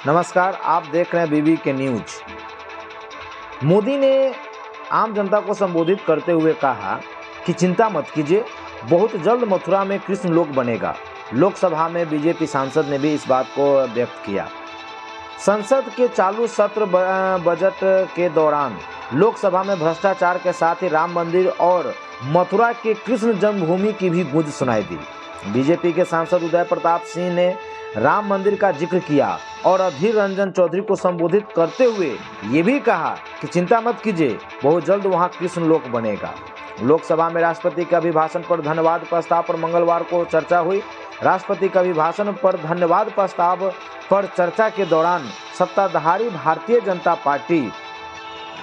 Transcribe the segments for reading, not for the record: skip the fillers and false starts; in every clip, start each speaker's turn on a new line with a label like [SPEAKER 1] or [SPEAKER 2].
[SPEAKER 1] नमस्कार, आप देख रहे हैं बीबी के न्यूज। मोदी ने आम जनता को संबोधित करते हुए कहा कि चिंता मत कीजिए, बहुत जल्द मथुरा में कृष्ण लोक बनेगा। लोकसभा में बीजेपी सांसद ने भी इस बात को व्यक्त किया। संसद के चालू सत्र बजट के दौरान लोकसभा में भ्रष्टाचार के साथ ही राम मंदिर और मथुरा के कृष्ण जन्मभूमि की भी गूंज सुनाई दी। बीजेपी के सांसद उदय प्रताप सिंह ने राम मंदिर का जिक्र किया और अधीर रंजन चौधरी को संबोधित करते हुए ये भी कहा कि चिंता मत कीजिए, बहुत जल्द वहां कृष्ण लोक बनेगा। लोकसभा में राष्ट्रपति के अभिभाषण पर धन्यवाद प्रस्ताव पर मंगलवार को चर्चा हुई। राष्ट्रपति के अभिभाषण पर धन्यवाद प्रस्ताव पर चर्चा के दौरान सत्ताधारी भारतीय जनता पार्टी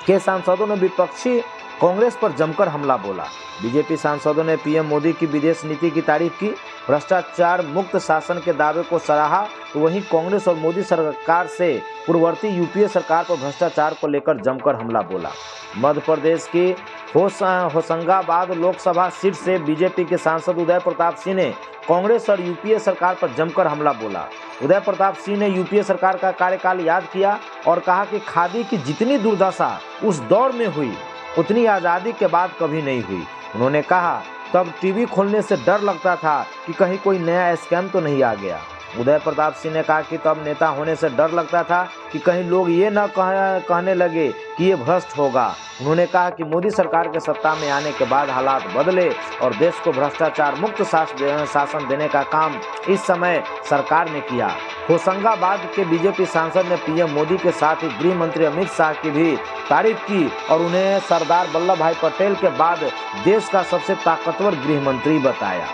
[SPEAKER 1] के सांसदों ने विपक्षी कांग्रेस पर जमकर हमला बोला। बीजेपी सांसदों ने पीएम मोदी की विदेश नीति की तारीफ की, भ्रष्टाचार मुक्त शासन के दावे को सराहा। तो वहीं कांग्रेस और मोदी सरकार से पूर्ववर्ती यूपीए सरकार पर भ्रष्टाचार को लेकर जमकर हमला बोला। मध्य प्रदेश की होशंगाबाद लोकसभा सीट से बीजेपी के सांसद उदय प्रताप सिंह ने कांग्रेस और यूपीए सरकार पर जमकर हमला बोला। उदय प्रताप सिंह ने यूपीए सरकार का कार्यकाल याद किया और कहा कि खादी की जितनी दुर्दशा उस दौर में हुई उतनी आज़ादी के बाद कभी नहीं हुई। उन्होंने कहा तब टीवी खोलने से डर लगता था कि कहीं कोई नया स्कैम तो नहीं आ गया। उदय प्रताप सिंह ने कहा कि तब नेता होने से डर लगता था कि कहीं लोग ये न कहने लगे कि ये भ्रष्ट होगा। उन्होंने कहा कि मोदी सरकार के सत्ता में आने के बाद हालात बदले और देश को भ्रष्टाचार मुक्त शासन देने का काम इस समय सरकार ने किया। होशंगाबाद के बीजेपी सांसद ने पीएम मोदी के साथ ही गृह मंत्री अमित शाह की भी तारीफ की और उन्हें सरदार वल्लभ भाई पटेल के बाद देश का सबसे ताकतवर गृह मंत्री बताया।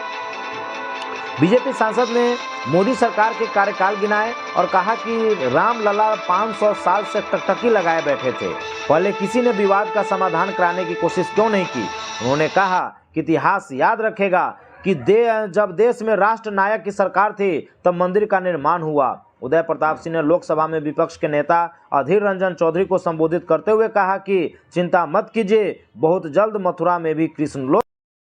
[SPEAKER 1] बीजेपी सांसद ने मोदी सरकार के कार्यकाल गिनाए और कहा कि रामलला 500 साल से टकटकी लगाए बैठे थे, पहले किसी ने विवाद का समाधान कराने की कोशिश क्यों नहीं की। उन्होंने कहा कि इतिहास याद रखेगा कि जब देश में राष्ट्र नायक की सरकार थी तब मंदिर का निर्माण हुआ। उदय प्रताप सिंह ने लोकसभा में विपक्ष के नेता अधीर रंजन चौधरी को संबोधित करते हुए कहा कि चिंता मत कीजिए, बहुत जल्द मथुरा में भी कृष्ण लोक